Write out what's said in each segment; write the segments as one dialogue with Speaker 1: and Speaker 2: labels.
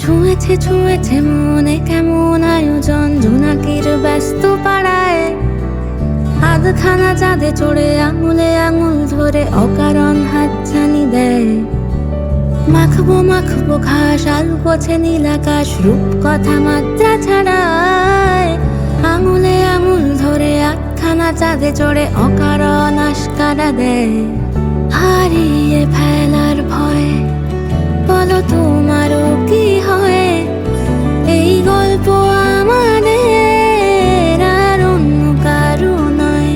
Speaker 1: ছুঁয়েছে ছুঁয়েছে মনে কেমন আয়োজন জোনাকির ব্যস্ত পাড়ায়, আধখানা চাঁদে চড়ে আঙুলে আঙুল ধরে অকারণ হাতছানি দেয়। মাখবো মাখবো ঘাস আলু গোছে নীল আকাশ, রূপ কথা মাত্রা ছাড়ায়, আঙুলে আঙুল ধরে আধখানা চাঁদে চড়ে অকারণ আশকারা দেয়। হারিয়ে ফেলার ভয়, বলো তোমারও কি হয়? এই গল্প আমাদের আর অন্য কারো নয়।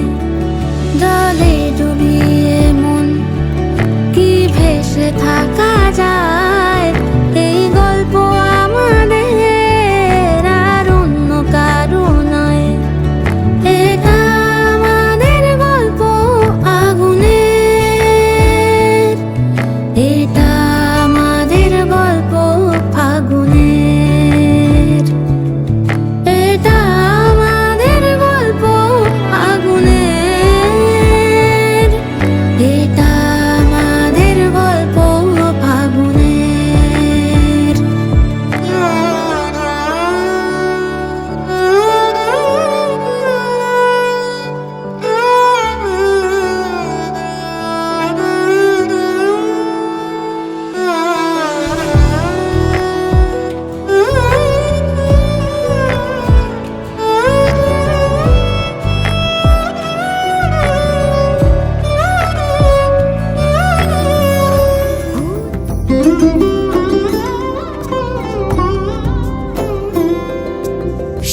Speaker 1: জলে ডুবিয়ে মন কি ভেসে থাকা যায়? এই গল্প আমাদের আর অন্য কারো নয়। এটা আমাদের গল্প আগুনের, এটা আমাদের গল্প ফাগুনের, এটা আমাদের গল্প আগুনের, এটা আমাদের গল্প ফাগুনের।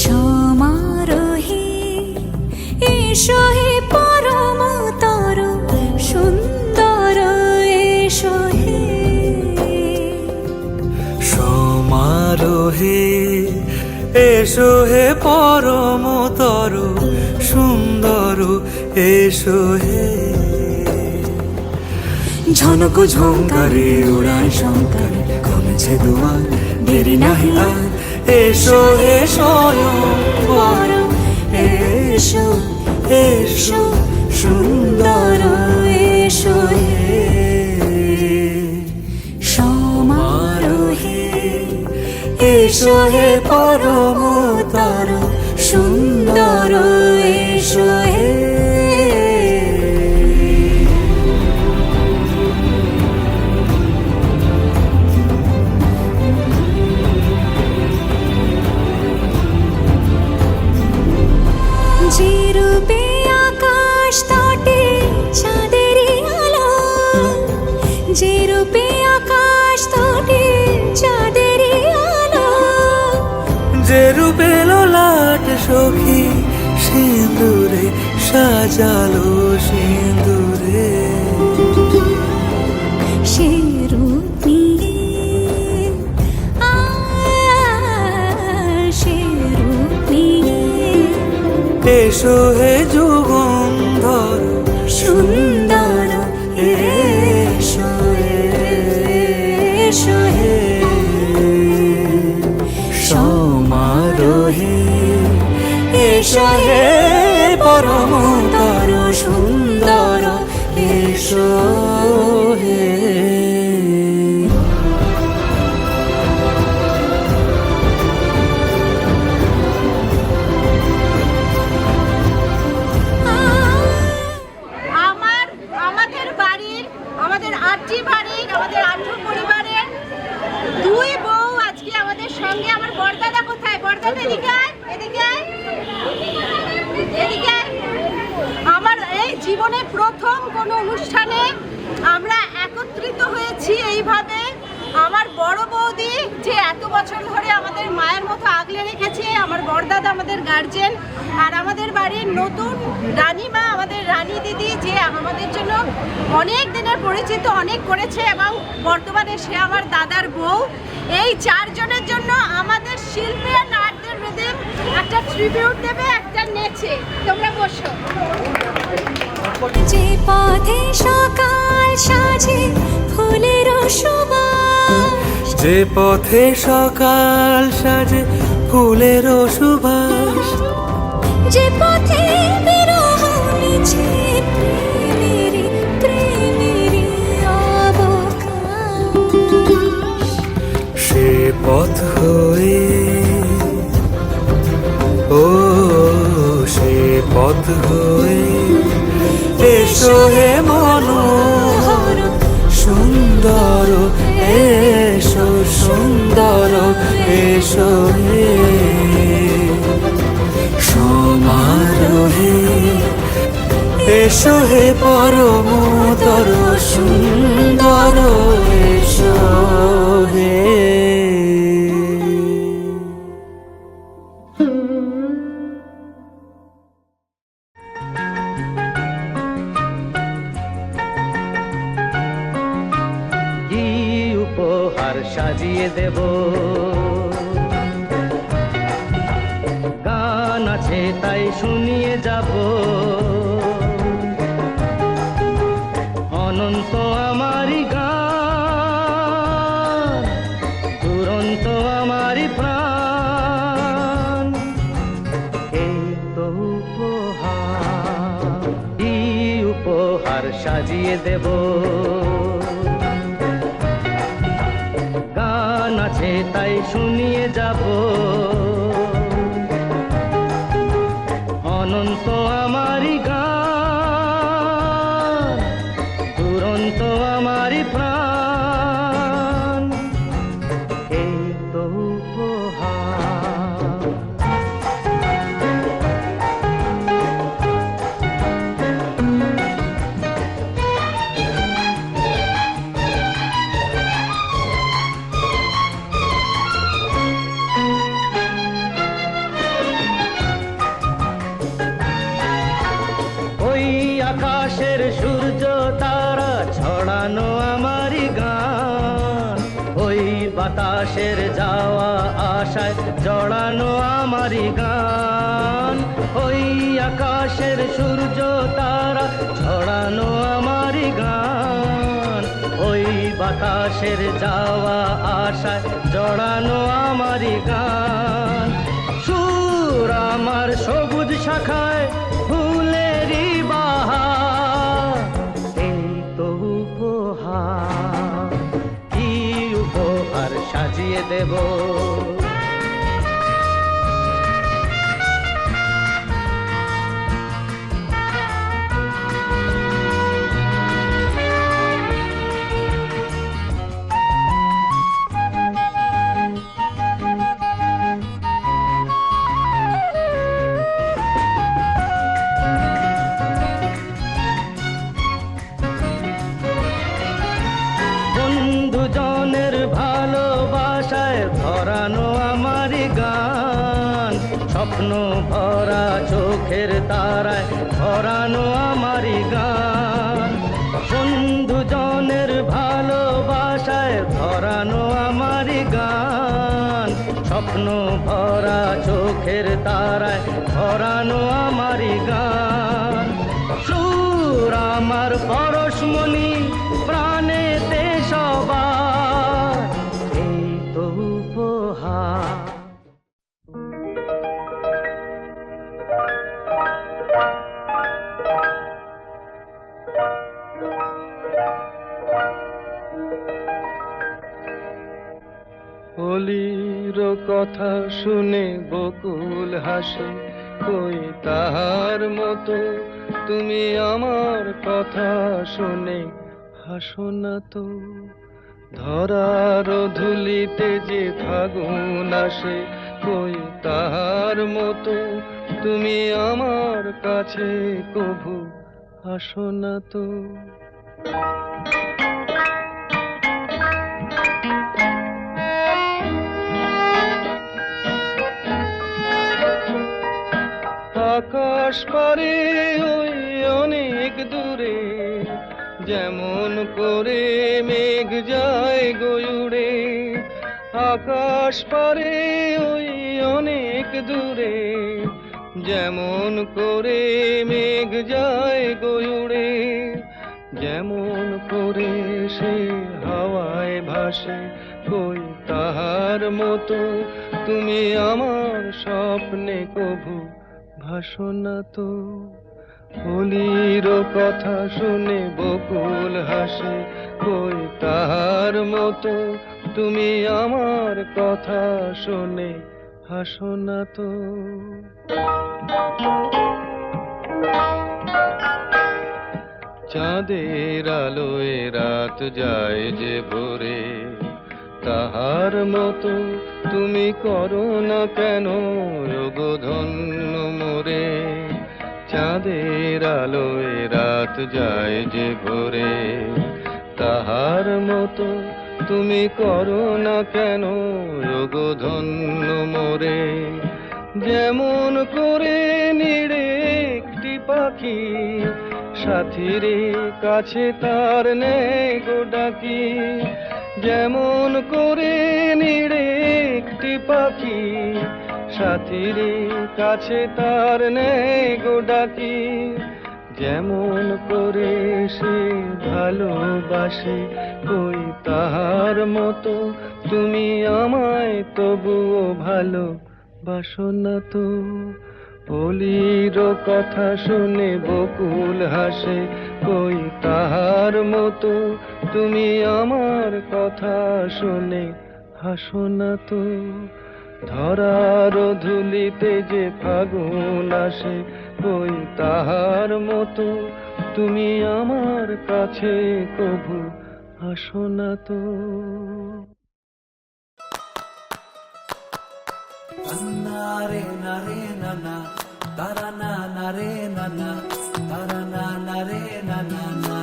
Speaker 2: সমারোহে এসো হে পরমতর সুন্দর, এসো হে
Speaker 3: সমারোহে এসো হে পরমতর সুন্দর, এসো হে। ঝনক ঝঙ্কারে ওড়ায় শঙ্কারে কমেছে দুয়ার, দেরি নাহি আর, এসো হে স্বয়ংবর, এসো এসো সুন্দর, এসো হে।
Speaker 2: সমারোহে
Speaker 3: এসো হে পরমতর সুন্দর, এসো হে।
Speaker 2: যে রূপে আকাশ তটে চাঁদেরই আলো, যে রূপে আকাশ তটে চাঁদেরই আলো,
Speaker 3: যে রূপে ললাট সখী সিঁদুরে সাজালো সিঁদুরে,
Speaker 2: সে রূপ নিয়ে সে রূপ নিয়ে
Speaker 3: এসো হে যুগন্ধর
Speaker 2: সুন্দর,
Speaker 3: এসো
Speaker 2: এসো হে।
Speaker 3: সমারোহে এসো হে পরমতর সুন্দর, এসো হে।
Speaker 4: আমাদের বাড়ির, আমাদের আটটি বাড়ির, আমাদের আটটি পরিবারের দুই বউ আজকে আমাদের সঙ্গে। আমার বড়দাদা কোথায়? বড়দাদা এদিকে আয়, এদিকে আয়, এদিকে আয়। আমার এই জীবনে প্রথম কোনো অনুষ্ঠানে আমরা একত্রিত হয়েছি এইভাবে। আমার বড় বৌদি যে এত বছর ধরে আমাদের মায়ের মতো আগলে রেখেছে, আমার বড়দাদা আমাদের গার্জেন, আর আমাদের বাড়ির নতুন রানীমা আমাদের রানী দিদি যে আমাদের জন্য অনেক দিনের পরিচিত, অনেক করেছে এবং বর্তমানে সে আমার দাদার বউ। এই চারজনের জন্য আমাদের শিল্পী আর নাট্যের রিদিম একটা ট্রিবিউট দেবে, একটা নেচে। তোমরা বসো।
Speaker 2: যে পথে সকাল সাজে ফুলের সুবাস,
Speaker 3: যে পথে সকাল সাজে ফুলের সুবাস,
Speaker 2: যে পথে বিরহ মিছে প্রেমেরই প্রেমেরই অবকাশ,
Speaker 3: সে পথ হয়ে, ও সে পথ হয়ে এসো হে মনোহর সুন্দর, এসো সুন্দর, এসো হে সমারোহে, এসো হে পরমতর সুন্দর, এসো হে।
Speaker 5: কি উপহার সাজিয়ে দেব, গান আছে তাই শুনিয়ে যাব, অনন্ত আমারি গান, দুরন্ত আমারি প্রাণ, এই তো উপহার, কি উপহার সাজিয়ে দেব, গান আছে তাই শুনিয়ে যাব, অনন্ত আমারি গান, দুরন্ত আমারি প্রাণ, এই তো উপহার। আকাশের সূর্য তারা ছড়ানো আমারি গান, ওই বাতাসের যাওয়া আশায় জড়ানো আমারি গান, ওই আকাশের সূর্য তারা ছড়ানো আমারি গান, ওই বাতাসের যাওয়া আশায় জড়ানো আমারি গান, সুর আমার সবুজ শাখায় ফুলেরই বাহার, এই তো উপহার, কি উপহার সাজিয়ে দেব, বন্ধুজনের ভালোবাসায় ভরানো আমারি গান, স্বপ্ন ভরা চোখের তারায় ভরানো আমারি গান, বন্ধুজনের ভালোবাসায় ভরানো আমারি গান, স্বপ্ন ভরা চোখের তারায় ভরানো আমারি গান, সুর আমার পরশমণি প্রাণেতে সবার, এই তো উপহার।
Speaker 6: হোলির কথা শুনে বকুল হাসে, কই তাহার মতো তুমি আমার কথা শুনে হাসো না তো, ধরার ধুলিতে যে ফাগুন আসে, কই তাহার মতো তুমি আমার কাছে কভু আসো না তো। আকাশ পারে ওই অনেক দূরে, যেমন করে মেঘ যায় গয়ুড়ে, আকাশ পারে ওই অনেক দূরে, যেমন করে মেঘ যায় গয়ুড়ে, যেমন করে সে হাওয়ায় ভাসে, কই তাহার মতো তুমি আমার স্বপ্নে কভু ভাসো না তো। হোলির কথা শুনে বকুল হাসে, কই তাহার মতো তুমি আমার কথা শুনে হাসো না তো। চাঁদের আলোয় রাত যায় যে ভোরে, তাহার মতো তুমি করো না কেন ওগো ধন্য মোরে। চাঁদের আলোয় রাত যায় যে ভোরে, তাহার মতো তুমি করো না কেন ওগো ধন্য মোরে। যেমন করে নিড়ে একটি পাখি, সাথীর কাছে তার নেই গো ডাকি। যেমন করে নিড়ে একটি পাখি, সাথীর কাছে তার নেই গো ডাকি। যেমন করে সে ভালোবাসে কই তাহার মতো তুমি আমায় তবুও ভালোবাসো না তো। অলির কথা শুনে বকুল হাসে কই তাহার মতো তুমি আমার কথা শুনে হাসো না তো। ধরার ধুলিতে যে ফাগুন আসে কই তাহার মতো তুমি আমার কাছে কভু আসো না তো।
Speaker 3: নারে নারে নানা তারা না নারে নানা তারা না নারে নানা না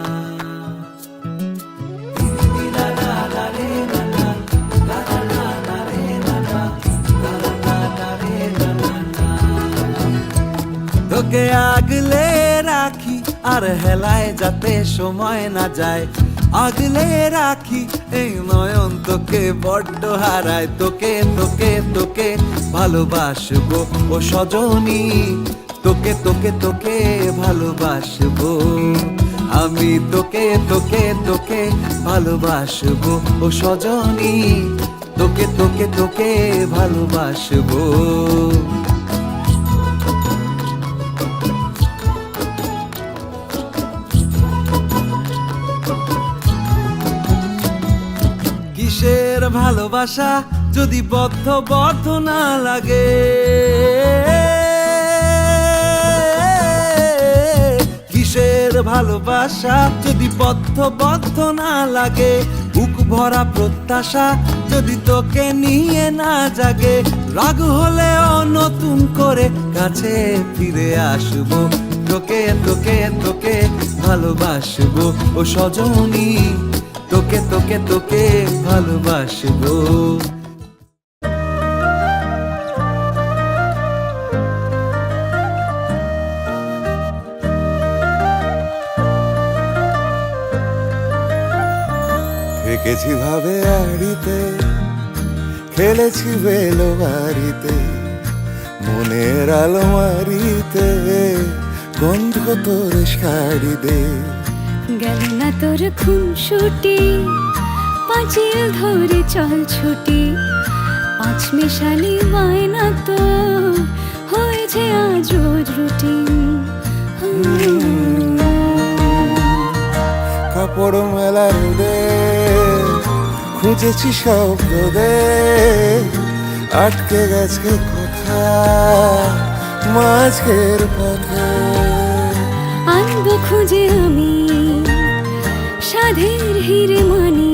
Speaker 3: তোকে আগলে রাখি আর হেলায় যাতে সময় না যায়। আগলে রাখি এই নয়ন তোকে বড্ড হারায়। তোকে তোকে তোকে ভালোবাসবো ও সজনী, তোকে তোকে তোকে ভালোবাসবো আমি। তোকে তোকে তোকে ভালোবাসবো ও সজনী, তোকে তোকে তোকে ভালোবাসবো। কিসের ভালোবাসা যদি বদ্ধ বদ্ধ না লাগে, কিসের ভালোবাসা যদি বদ্ধ বদ্ধ না লাগে। বুক ভরা প্রত্যাশা যদি তোকে নিয়ে না জাগে। রাগ হলেও নতুন করে কাছে ফিরে আসবো। তোকে তোকে তোকে ভালোবাসবো ও সজনী, তোকে তোকে তোকে ভালোবাসবো। থেকেছি ভাবে আড়িতে, খেলেছি বেলোয়ারিতে, মনের আলমারিতে গন্ধ তোর শাড়ি দে।
Speaker 2: গেল না তোর খুনসুটি, পাঁচিল ধরে চল ছুটি। পাঁচ মেশালি বায়না তো হয়েছে আজ রোজ রুটিন।
Speaker 3: কাপড় মেলার দে খুঁজেছি শব্দ দে, আটকে গেছে কথা মাঝের পথে।
Speaker 2: আনবো খুঁজে আমি সাধের হিরে মানি,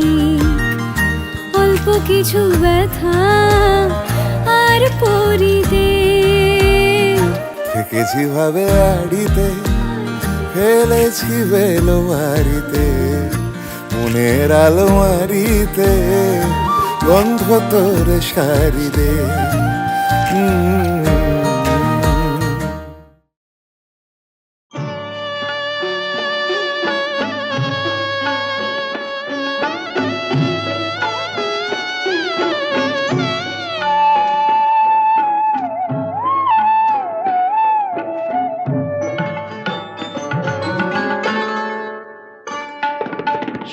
Speaker 2: অল্প কিছু ব্যথা আর পরিদে।
Speaker 3: থেকেছি ভাবে আড়িতে, ফেলেছি বেলোয়ারিতে, মনের আলমারিতে গন্ধ তোর শাড়ি দে।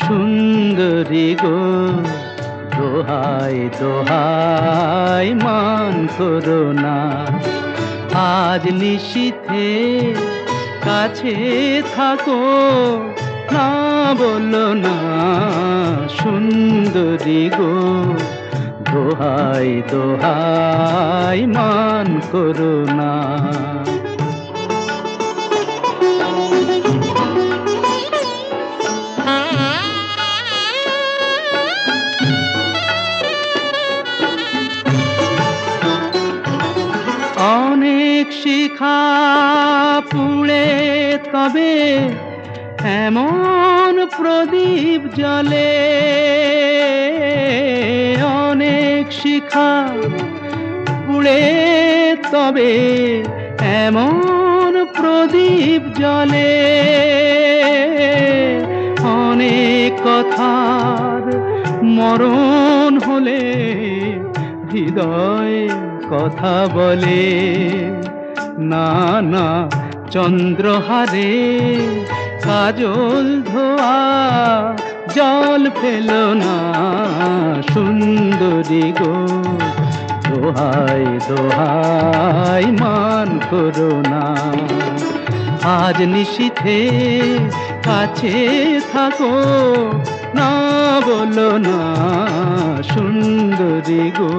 Speaker 5: সুন্দরী গো দোহাই দোহাই মান করো না, আজ নিশীথে কাছে থাকো,
Speaker 6: না বলো না সুন্দরী গো, দোহাই দোহাই মান করো না। অনেক শিখা পুড়ে তবে এমন প্রদীপ জ্বলে, অনেক শিখা পুড়ে তবে এমন প্রদীপ জ্বলে, অনেক কথার মরণ হলে হৃদয় কথা বলে, না না চন্দ্রহারে কাজল ধোয়া জল ফেলো না সুন্দরী গো, দোহাই দোহাই মান করো না। আজ নিশীথে কাছে থাকো, না বলো না সুন্দরী গো,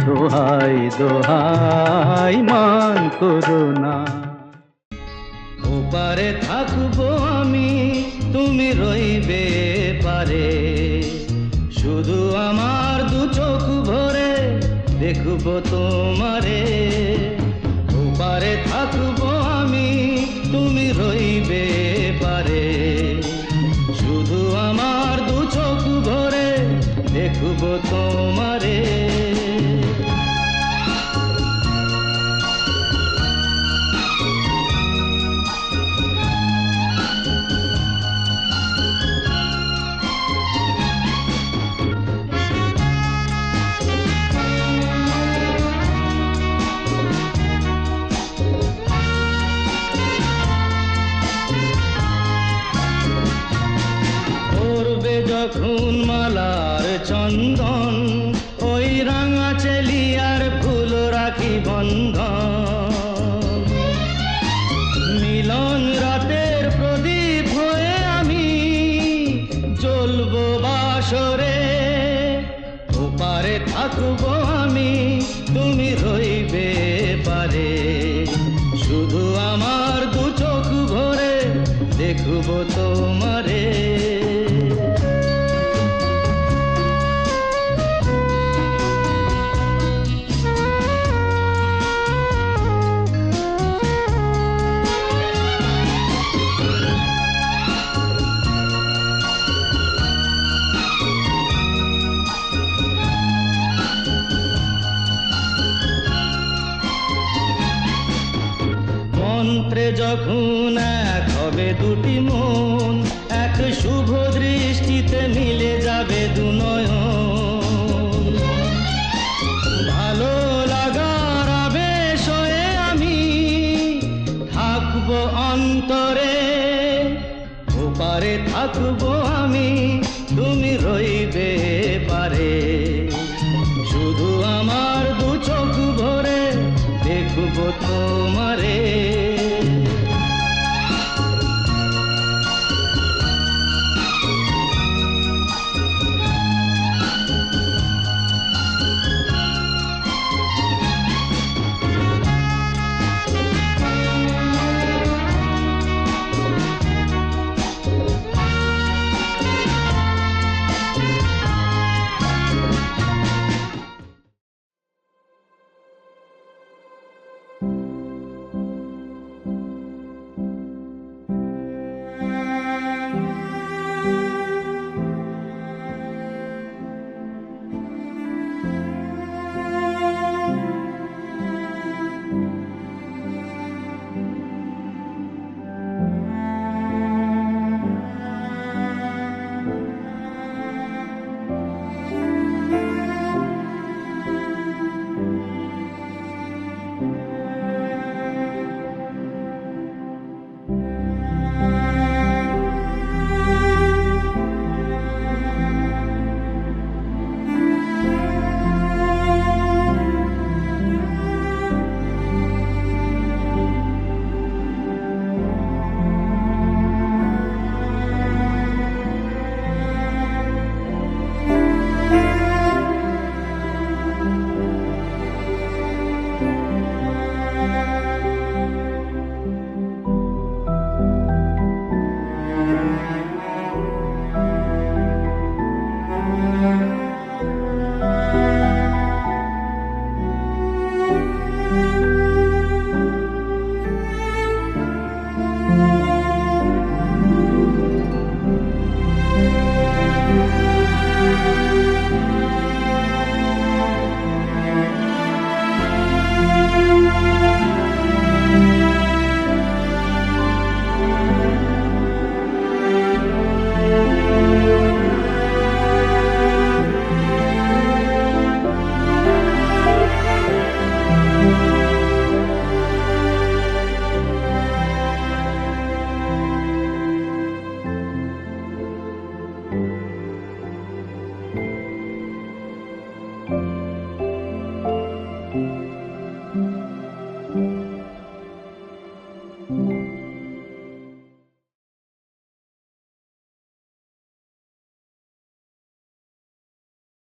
Speaker 6: দোহাই দোহাই মান করো না। ওপারে থাকবো আমি, তুমি রইবে পারে, শুধু আমার দু চোখ ভরে দেখবো তোমারে। ওপারে থাকবো আমি, তুমি রইবে পারে, শুধু আমার দু চোখ ভরে দেখবো তোমারে। যখন মালার চন্দন ওই রাঙা চেলিয়ার ফুল রাখি বন্ধন, মিলন রাতের প্রদীপ হয়ে আমি জ্বলবো বাসরে। ওপারে থাকবো আমি, তুমি রইবে পারে, শুধু আমার দু চোখ ভরে দেখবো তোমারে। মন্ত্রে যখন এক হবে দুটি মন, এক শুভ দৃষ্টিতে মিলে যাবে দু নয়ন। ভালো লাগার আবেশ হয়ে আমি থাকবো অন্তরে। ওপারে থাকবো আমি, তুমি রইবে পারে, শুধু আমার দু চোখ ভরে দেখবো তোমারে।